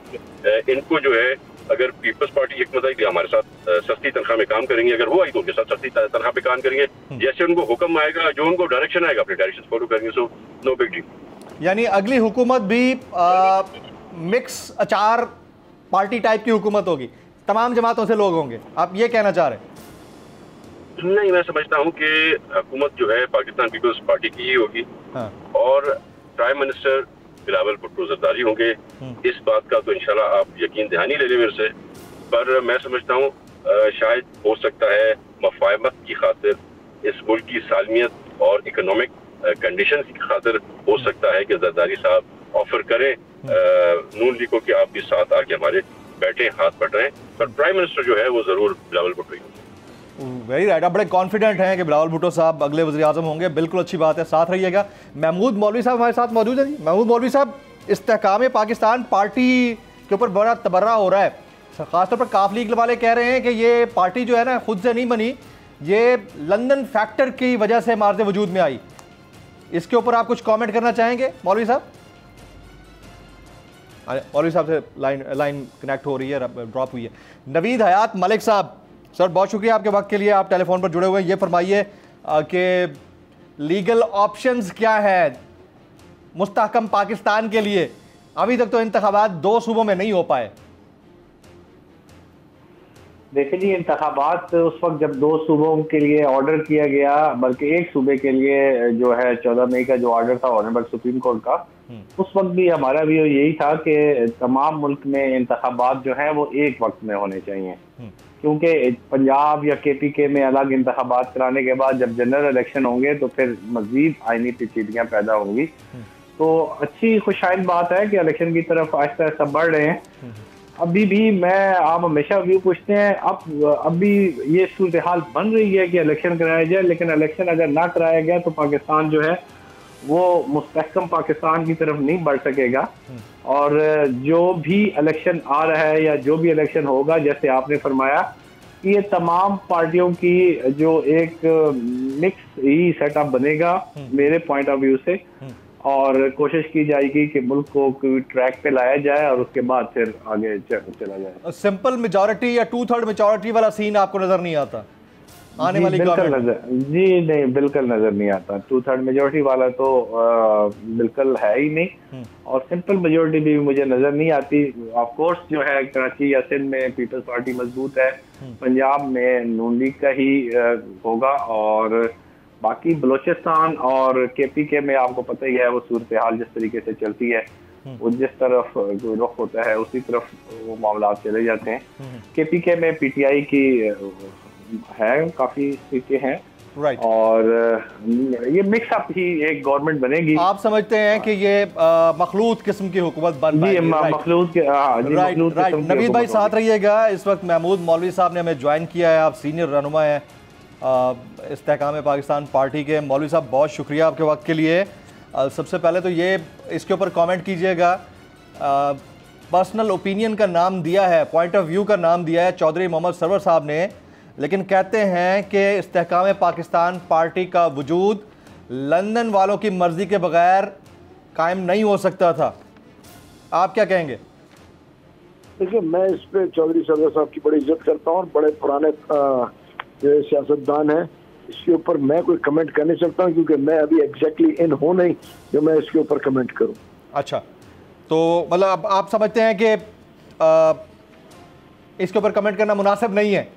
इनको जो है अगर पीपल्स पार्टी एक मतलब कि हमारे साथ सस्ती तनख्वाह में काम करेंगे, अगर वो आई तो उनके साथ सस्ती तनख्वाह पे काम करेंगे, जैसे उनको हुक्म आएगा, जो उनको डायरेक्शन आएगा अपने डायरेक्शन फॉलो करेंगे। So no big deal. यानी अगली हुकूमत भी मिक्स अचार पार्टी टाइप की हुकूमत होगी, तमाम जमातों से लोग होंगे, आप ये कहना चाह रहे हैं? नहीं, मैं समझता हूँ कि हुकूमत जो है पाकिस्तान पीपल्स पार्टी की ही होगी। हाँ। और प्राइम मिनिस्टर बिलावल भुट्टो जरदारी होंगे। इस बात का तो इंशाल्लाह आप यकीन दहानी ले लें मेरे से। पर मैं समझता हूँ शायद हो सकता है मफाहमत की खातिर, इस मुल्क की सालमियत और इकोनॉमिक कंडीशन की खातिर हो सकता है कि जरदारी साहब ऑफर करें नून लीग को कि आप भी साथ आके हमारे बैठे हाथ बटाएं। पर प्राइम मिनिस्टर जो है वो जरूर बिलावल भुट्टो ही होंगे। वेरी राइट, आप बड़े कॉन्फिडेंट हैं कि बिलावल भुट्टो साहब अगले वज़ीर आज़म होंगे। बिल्कुल अच्छी बात है, साथ रहिएगा। महमूद मौलवी साहब हमारे साथ मौजूद हैं। महमूद मौलवी साहब, इस्तेहकाम पाकिस्तान पार्टी के ऊपर बड़ा तबर्रा हो रहा है, ख़ासतौर पर काफ लीग वाले कह रहे हैं कि ये पार्टी जो है ना खुद से नहीं बनी, ये लंदन फैक्टर की वजह से मार्ज़े वजूद में आई। इसके ऊपर आप कुछ कॉमेंट करना चाहेंगे मौलवी साहब? मौलवी साहब से लाइन कनेक्ट हो रही है, ड्रॉप हुई है। नवीद हयात मलिक साहब, सर बहुत शुक्रिया आपके वक्त के लिए, आप टेलीफोन पर जुड़े हुए हैं। ये फरमाइए कि लीगल ऑप्शंस क्या है मुस्तहकम पाकिस्तान के लिए? अभी तक तो इंतखाबात 2 सूबों में नहीं हो पाए। देखिए जी, इंतखाबात उस वक्त जब 2 सूबों के लिए ऑर्डर किया गया, बल्कि एक सूबे के लिए जो है 14 मई का जो ऑर्डर था ऑनरेबल सुप्रीम कोर्ट का, उस वक्त भी हमारा भी यही था कि तमाम मुल्क में इंतखाबात जो है वो एक वक्त में होने चाहिए, क्योंकि पंजाब या KPK में अलग इंतखाबात कराने के बाद जब जनरल इलेक्शन होंगे तो फिर मजीद आईनी पेचीदगियाँ पैदा होंगी। तो अच्छी खुशाइन बात है कि इलेक्शन की तरफ आहिस्ता आहिस्ता बढ़ रहे हैं। अभी भी आप हमेशा व्यू पूछते हैं, अब भी ये सूरत हाल बन रही है कि इलेक्शन कराया जाए, लेकिन इलेक्शन अगर ना कराया गया तो पाकिस्तान जो है वो मुस्तहकम पाकिस्तान की तरफ नहीं बढ़ सकेगा। और जो भी इलेक्शन आ रहा है या जो भी इलेक्शन होगा, जैसे आपने फरमाया कि ये तमाम पार्टियों की जो एक मिक्स ही सेटअप बनेगा मेरे पॉइंट ऑफ व्यू से, और कोशिश की जाएगी कि मुल्क को कोई ट्रैक पे लाया जाए और उसके बाद फिर आगे चला जाए। सिंपल मेजॉरिटी या 2/3 मेजॉरिटी वाला सीन आपको नजर नहीं आता आने वाली गवर्नमेंट? जी नहीं, बिल्कुल नजर नहीं आता। 2/3 मेजोरिटी वाला तो बिल्कुल है ही नहीं, और सिंपल मेजोरिटी भी मुझे नजर नहीं आती। ऑफ कोर्स जो है कराची या सिंध में पीपल्स पार्टी मजबूत है, पंजाब में नून लीग का ही होगा, और बाकी बलोचिस्तान और KPK में आपको पता ही है वो सूरत हाल जिस तरीके से चलती है, वो जिस तरफ रुख होता है उसी तरफ वो मामला चले जाते हैं। KPK में PTI की है, काफी सीटें हैं, राइट, और ये मिक्सअप ही एक गवर्नमेंट बनेगी। आप समझते हैं कि ये मखलूत किस्म की हुकूमत बन पाएगी? मखलूत के, राइट। नवीद भाई साथ रहिएगा। इस वक्त महमूद मौलवी साहब ने हमें ज्वाइन किया है, आप सीनियर रहनुमा हैं इस्तेहकाम पाकिस्तान पार्टी के। मौलवी साहब बहुत शुक्रिया आपके वक्त के लिए। सबसे पहले तो ये इसके ऊपर कमेंट कीजिएगा, पर्सनल ओपिनियन का नाम दिया है, पॉइंट ऑफ व्यू का नाम दिया है चौधरी मोहम्मद सरवर साहब ने, लेकिन कहते हैं कि इस्तेहकाम पाकिस्तान पार्टी का वजूद लंदन वालों की मर्जी के बगैर कायम नहीं हो सकता था। आप क्या कहेंगे? देखिए, मैं इस पे चौधरी सरवर साहब की बड़ी इज्जत करता हूँ और बड़े पुराने सियासतदान हैं। इसके ऊपर मैं कोई कमेंट कर नहीं सकता हूँ, क्योंकि मैं अभी एग्जैक्टली इन हूँ नहीं जो मैं इसके ऊपर कमेंट करूँ। अच्छा, तो मतलब आप समझते हैं कि इसके ऊपर कमेंट करना मुनासिब नहीं है?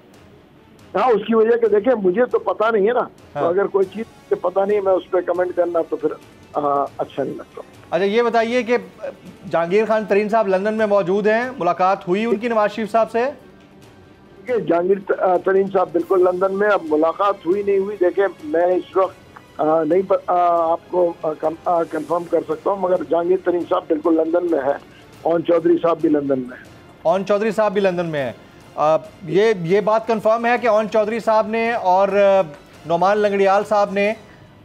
हाँ, उसकी वजह के देखिए मुझे तो पता नहीं है ना। हाँ। तो अगर कोई चीज पता नहीं मैं उस पर कमेंट करना तो फिर अच्छा नहीं लगता। अच्छा ये बताइए कि जहांगीर खान तरीन साहब लंदन में मौजूद हैं, मुलाकात हुई उनकी नवाज शरीफ साहब से? जहांगीर तरीन साहब बिल्कुल लंदन में, अब मुलाकात हुई नहीं हुई देखे मैं इस वक्त नहीं आपको कंफर्म कर सकता हूँ, मगर जहांगीर तरीन साहब बिल्कुल लंदन में है। ओन चौधरी साहब भी लंदन में है। ओन चौधरी साहब भी लंदन में है। ये बात कंफर्म है कि ओन चौधरी साहब ने और नोमान लंगड़ियाल साहब ने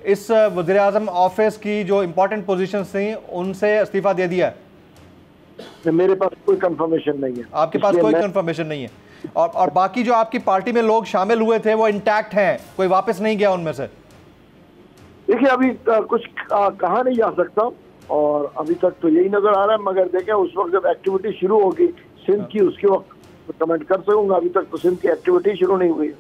इस वज़ीर आज़म ऑफिस की जो इम्पोर्टेंट पोजीशंस थी उनसे इस्तीफा दे दिया है? मेरे पास कोई कंफर्मेशन नहीं है। आपके पास कोई कंफर्मेशन नहीं है? और बाकी जो आपकी पार्टी में लोग शामिल हुए थे वो इंटैक्ट हैं, कोई वापस नहीं गया उनमें से? देखिए अभी कुछ कहा नहीं जा सकता और अभी तक तो यही नजर आ रहा है, मगर देखें उस वक्त जब एक्टिविटी शुरू होगी सिंध की उसके वक्त कमेंट कर सकूंगा। अभी तक तो सिंध की एक्टिविटी शुरू नहीं हुई है।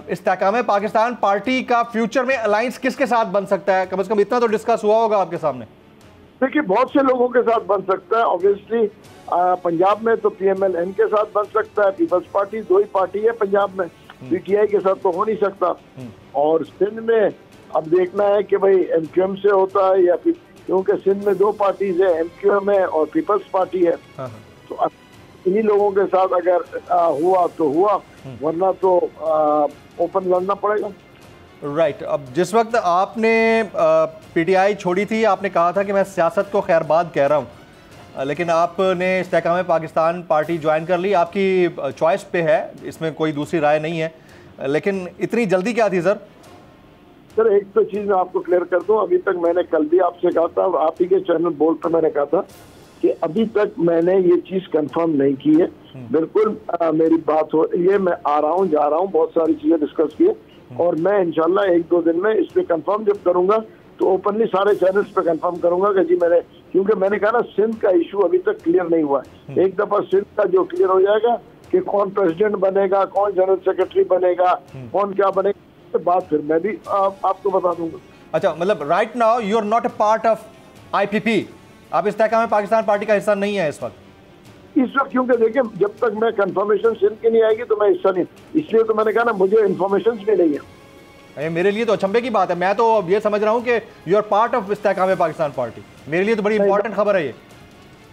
इस्तेहकाम पाकिस्तान पार्टी का फ्यूचर में अलायंस किसके साथ बन सकता है? कम से कम इतना तो डिस्कस हुआ होगा आपके सामने। देखिए बहुत से लोगों के साथ बन सकता है। ऑब्वियसली पंजाब में तो PMLN के साथ बन सकता है, पीपल्स पार्टी, दो ही पार्टी है पंजाब में, PTI के साथ तो हो नहीं सकता। और सिंध में अब देखना है कि भाई MQM से होता है या फिर, क्योंकि सिंध में दो पार्टीज है, MQM है और पीपल्स पार्टी है। तो इन्हीं लोगों के साथ अगर हुआ तो हुआ, वरना तो ओपन लड़ना पड़ेगा। राइट। अब जिस वक्त आपने PTI छोड़ी थी आपने कहा था कि मैं सियासत को खैरबाद कह रहा हूँ, लेकिन आपने इस्तेहकाम पाकिस्तान पार्टी ज्वाइन कर ली। आपकी चॉइस पे है, इसमें कोई दूसरी राय नहीं है, लेकिन इतनी जल्दी क्या थी सर? सर एक तो चीज़ मैं आपको क्लियर कर दूं, अभी तक मैंने कल भी आपसे कहा था, आप ही के चैनल बोल पर मैंने कहा था कि अभी तक मैंने ये चीज़ कंफर्म नहीं की है। बिल्कुल मेरी बात हो, ये मैं आ रहा हूँ जा रहा हूँ, बहुत सारी चीज़ें डिस्कस की और मैं इंशाल्लाह 1-2 दिन में इस पे कंफर्म जब करूंगा तो ओपनली सारे चैनल्स पे कंफर्म करूंगा कि जी मैंने, क्योंकि मैंने कहा ना सिंध का इशू अभी तक क्लियर नहीं हुआ है। एक दफा सिंध का जो क्लियर हो जाएगा कि कौन प्रेसिडेंट बनेगा, कौन जनरल सेक्रेटरी बनेगा, कौन क्या बनेगा, तो बात फिर मैं भी आपको बता दूंगा। अच्छा, मतलब right now you are not a part of IPP, आप इस्तेहकाम पाकिस्तान पार्टी का हिस्सा नहीं है इस वक्त? क्योंकि देखिए जब तक मैं कंफर्मेशन सिंध की नहीं आएगी तो मैं हिस्सा नहीं, इसलिए तो मैंने कहा ना मुझे इन्फॉर्मेशन भी नहीं है। मेरे लिए तो अचंभे की बात है, मैं तो ये समझ रहा हूँ कि you are part of Istehkam Pakistan party. मेरे लिए तो बड़ी इंपॉर्टेंट खबर है ये।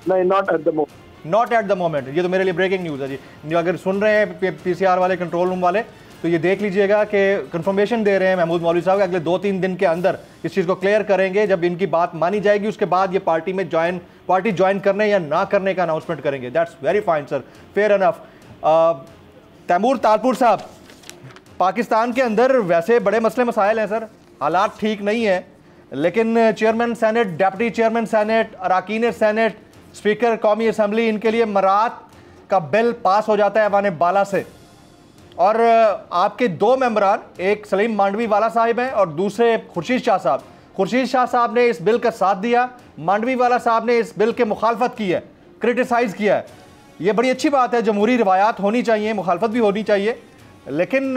नहीं, not at the moment. Not at the moment, ये तो मेरे लिए ब्रेकिंग न्यूज़ है जी। अगर सुन रहे हैं PCR वाले, कंट्रोल रूम वाले, तो ये देख लीजिएगा कि कंफर्मेशन दे रहे हैं महमूद मौलवी साहब, अगले 2-3 दिन के अंदर इस चीज़ को क्लियर करेंगे। जब इनकी बात मानी जाएगी उसके बाद ये पार्टी ज्वाइन करने या ना करने का अनाउंसमेंट करेंगे। That's very fine sir, fair enough. Taimur Talpur sahab, Pakistan के अंदर वैसे बड़े मसले मसाइल हैं सर, हालात ठीक नहीं है, लेकिन chairman senate, deputy chairman senate, अरकान सेनेट, स्पीकर कौमी असम्बली, इनके लिए मरात का बिल पास हो जाता है ऐवान बाला से, और आपके 2 मेंबरान, एक सलीम मांडवी वाला साहिब हैं और दूसरे खुर्शीद शाह साहब। खुर्शीद शाह साहब ने इस बिल का साथ दिया, मांडवी वाला साहब ने इस बिल के मुखालफत की है, क्रिटिसाइज़ किया है। ये बड़ी अच्छी बात है, जमहूरी रिवायात होनी चाहिए, मुखालफत भी होनी चाहिए, लेकिन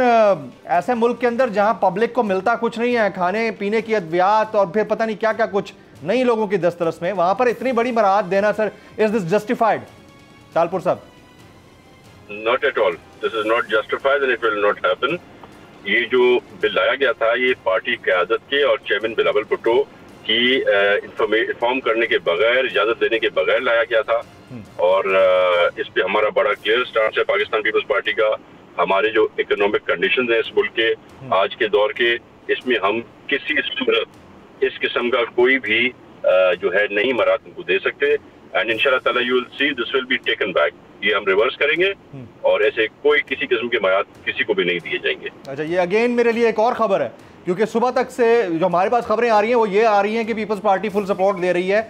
ऐसे मुल्क के अंदर जहाँ पब्लिक को मिलता कुछ नहीं है, खाने पीने की अद्वियात और फिर पता नहीं क्या क्या कुछ नई लोगों की दस्तरस में, वहाँ पर इतनी बड़ी मराहत देना sir, is this justified? Talpur साहब। Not at all. This is not justified and it will not happen. ये जो बिल लाया गया था ये पार्टी क़यादत के और चेयरमैन बिलावल भुट्टो की इन्फॉर्म करने के बगैर, इजाजत देने के बगैर लाया गया था, और इस पे हमारा बड़ा क्लियर स्टांस है पाकिस्तान पीपल्स पार्टी का। हमारे जो इकोनॉमिक कंडीशंस हैं इस मुल्क के आज के दौर के, इसमें हम किसी सूरत इस किस्म का कोई भी जो है नई मराहत उनको दे सकते, एंड इंशाल्लाह ताला you will see this will be taken back. ये हम रिवर्स करेंगे और ऐसे कोई किसी किस्म के मराहत किसी को भी नहीं दिए जाएंगे। अच्छा, ये अगेन मेरे लिए एक और खबर है, क्योंकि सुबह तक से जो हमारे पास खबरें आ रही हैं वो ये आ रही हैं कि पीपल्स पार्टी फुल सपोर्ट दे रही है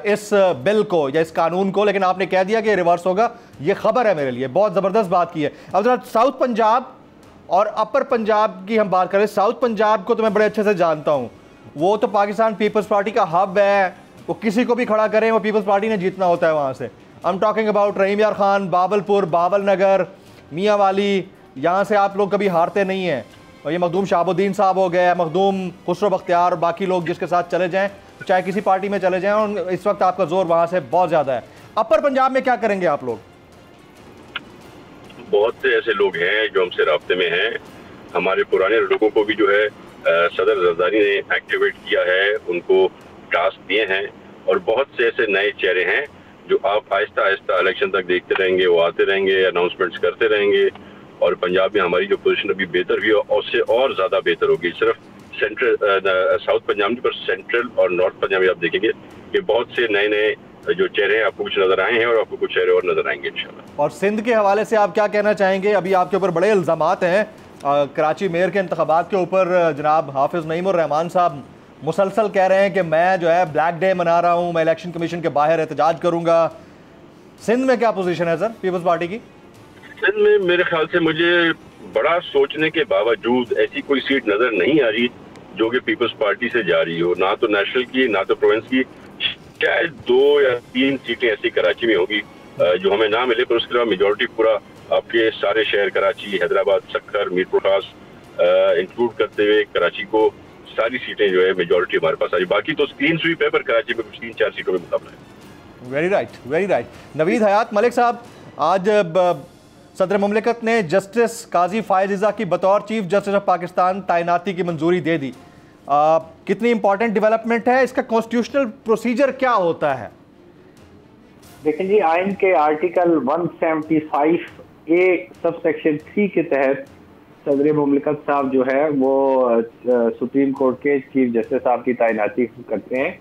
इस बिल को या इस कानून को, लेकिन आपने कह दिया कि रिवर्स होगा। ये खबर है मेरे लिए, बहुत ज़बरदस्त बात की है। अब जरा साउथ पंजाब और अपर पंजाब की हम बात करें। साउथ पंजाब को तो मैं बड़े अच्छे से जानता हूँ, वो तो पाकिस्तान पीपल्स पार्टी का हब है, वो किसी को भी खड़ा करें वो पीपल्स पार्टी ने जीतना होता है वहाँ से। आई एम टॉकिंग अबाउट रहीम यार खान, बाबलपुर, बाबल नगर, मियाँ वाली, यहाँ से आप लोग कभी हारते नहीं हैं। और ये मखदूम शाहबुद्दीन साहब हो गए, मखदूम खुसरो बख्तियार, बाकी लोग जिसके साथ चले जाएं, चाहे किसी पार्टी में चले जाएं, और इस वक्त आपका जोर वहाँ से बहुत ज़्यादा है। अपर पंजाब में क्या करेंगे आप लोग? बहुत से ऐसे लोग हैं जो हमसे राब्ते में हैं हमारे पुराने लोगों को भी जो है सदर जरदारी ने एक्टिवेट किया है, उनको टास्क दिए हैं और बहुत से ऐसे नए चेहरे हैं जो आप आहिस्ता आहिस्ता इलेक्शन तक देखते रहेंगे, वो आते रहेंगे, अनाउंसमेंट्स करते रहेंगे और पंजाब में हमारी जो पोजीशन अभी बेहतर हुई है उससे और ज़्यादा बेहतर होगी। सिर्फ सेंट्रल साउथ पंजाब नहीं पर सेंट्रल और नॉर्थ पंजाब में आप देखेंगे कि बहुत से नए नए जो चेहरे हैं आपको कुछ नजर आए हैं और आपको कुछ चेहरे और नजर आएंगे इंशाल्लाह। और सिंध के हवाले से आप क्या कहना चाहेंगे? अभी आपके ऊपर बड़े इल्ज़ामात हैं कराची मेयर के इंतखाबात के ऊपर। जनाब हाफिज नईमुर रहमान साहब मुसलसल कह रहे हैं कि मैं जो है ब्लैक डे मना रहा हूँ, मैं इलेक्शन कमीशन के बाहर एहतजाज करूँगा। सिंध में क्या पोजीशन है सर पीपल्स पार्टी की? सिंध में मेरे ख्याल से मुझे बड़ा सोचने के बावजूद ऐसी कोई सीट नजर नहीं आ रही जो कि पीपल्स पार्टी से जा रही हो, ना तो नेशनल की ना तो प्रोविंस की। शायद 2 या 3 सीटें ऐसी कराची में होगी जो हमें ना मिले, पर उसके अलावा मेजोरिटी पूरा आपके सारे शहर कराची, हैदराबाद, सक्कर, मीरपुर खास इंक्लूड करते हुए कराची को सारी सीटें जो है मेजोरिटी हमारे पास आ रही। बाकी तो क्लीन स्वीप है, पर कराची में कुछ 3-4 सीटों में मुकाबला है। Very right, very right. Naveed Hayat Malik sahab, आज सदर मुमलिकत ने जस्टिस काजी फायज इज़ा की बतौर चीफ जस्टिस ऑफ पाकिस्तान तैनाती की मंजूरी दे दी। कितनी इंपॉर्टेंट डेवलपमेंट है? इसका कॉन्स्टिट्यूशनल प्रोसीजर क्या होता है? देखिए जी, आइन के आर्टिकल 175A सब सेक्शन 3 के तहत सदर मुमलिकत साहब जो है वो सुप्रीम कोर्ट के चीफ जस्टिस साहब की तैनाती करते हैं।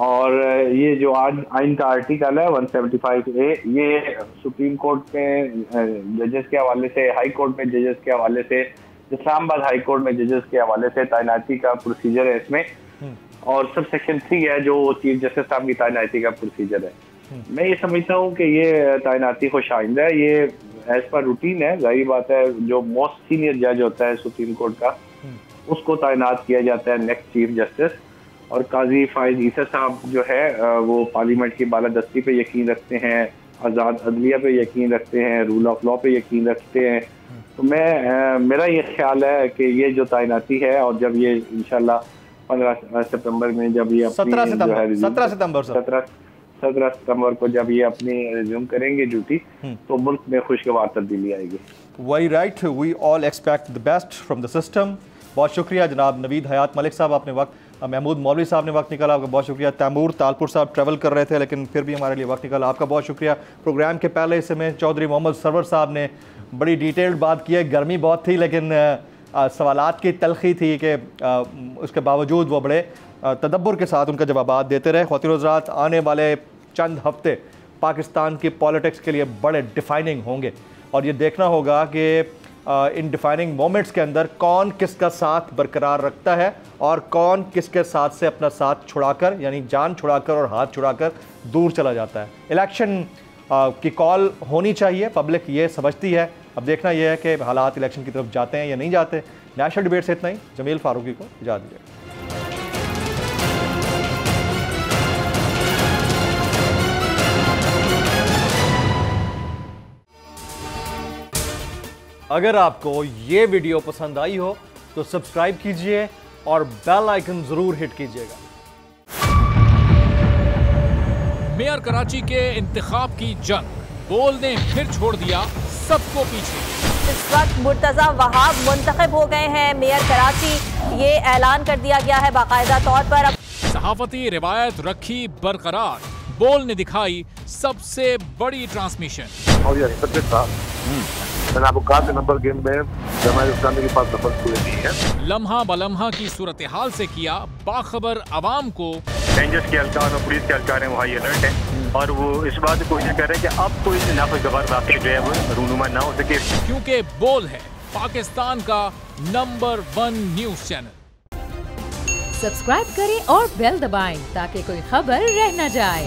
और ये जो आज आइन का आर्टिकल है 175A, ये सुप्रीम कोर्ट में जजेस के हवाले से, हाई कोर्ट में जजेस के हवाले से, इस्लामाबाद हाई कोर्ट में जजेस के हवाले से तैनाती का प्रोसीजर है इसमें। और सब सेक्शन 3 है जो चीफ जस्टिस साहब की तैनाती का प्रोसीजर है। मैं ये समझता हूँ कि ये तैनाती खुश आइंदा है, ये एज पर रूटीन है। जाहिर बात है जो मोस्ट सीनियर जज होता है सुप्रीम कोर्ट का उसको तैनात किया जाता है नेक्स्ट चीफ जस्टिस। और काजी फायज ईसा साहब जो है वो पार्लियामेंट की बालादस्ती पे यकीन रखते हैं, आज़ाद अदलिया पे यकीन रखते हैं, रूल ऑफ लॉ पे यकीन रखते हैं। तो मेरा ये ख्याल है कि ये जो तैनाती है, और जब ये इंशाल्लाह 15 सितंबर में जब ये 17 सितंबर को जब ये अपनी रिज्यूम करेंगे ड्यूटी, तो मुल्क में खुशगवार तब्दीली आएगी। Very right, we all expect the best from the system. बहुत शुक्रिया जनाब नवीद हयात मलिक साहब, आपने वक्त, महमूद मौलवी साहब ने वक्त निकाला, आपका बहुत शुक्रिया। तैमूर तालपुर साहब ट्रैवल कर रहे थे लेकिन फिर भी हमारे लिए वक्त निकाला, आपका बहुत शुक्रिया। प्रोग्राम के पहले हिस्से में चौधरी मोहम्मद सरवर साहब ने बड़ी डिटेल्ड बात की है। गर्मी बहुत थी लेकिन सवालात की तलखी थी कि उसके बावजूद वो बड़े तदब्बर के साथ उनका जवाबात देते रहे। ख़वातीन व हज़रात, आने वाले चंद हफ्ते पाकिस्तान की पॉलिटिक्स के लिए बड़े डिफाइनिंग होंगे और ये देखना होगा कि इन डिफाइनिंग मोमेंट्स के अंदर कौन किसका साथ बरकरार रखता है और कौन किसके साथ से अपना साथ छुड़ाकर, यानी जान छुड़ाकर और हाथ छुड़ाकर दूर चला जाता है। इलेक्शन की कॉल होनी चाहिए, पब्लिक ये समझती है। अब देखना यह है कि हालात इलेक्शन की तरफ जाते हैं या नहीं जाते। नेशनल डिबेट से इतना ही। जमील फारूकी को इजाज़त दीजिए। अगर आपको ये वीडियो पसंद आई हो तो सब्सक्राइब कीजिए और बेल आइकन जरूर हिट कीजिएगा। मेयर कराची के इंतखाब की जंग, बोल ने फिर छोड़ दिया सबको पीछे। इस वक्त मुर्तजा वहाब मुंतखब हो गए हैं मेयर कराची, ये ऐलान कर दिया गया है बाकायदा तौर पर। सहाफती रिवायत रखी बरकरार, बोल ने दिखाई सबसे बड़ी ट्रांसमिशन। और मैंने आपको कहा कि नंबर गेम में जमात इस्लामी के पास नंबर पूरे नहीं है। लम्हा बलम्हा की सूरत हाल से किया बाखबर आवाम को। रेंजर्स के एहलकार और पुलिस के एहलकार हैं वो हाई अलर्ट हैं और वो इस बात की कोशिश कर रहे हैं कि अब कोई नाखुशगवार वाक़या जो है वो रूनुमा ना हो सके, क्योंकि बोल है पाकिस्तान का नंबर 1 न्यूज चैनल। सब्सक्राइब करें और बेल दबाएं ताकि कोई खबर रह न जाए।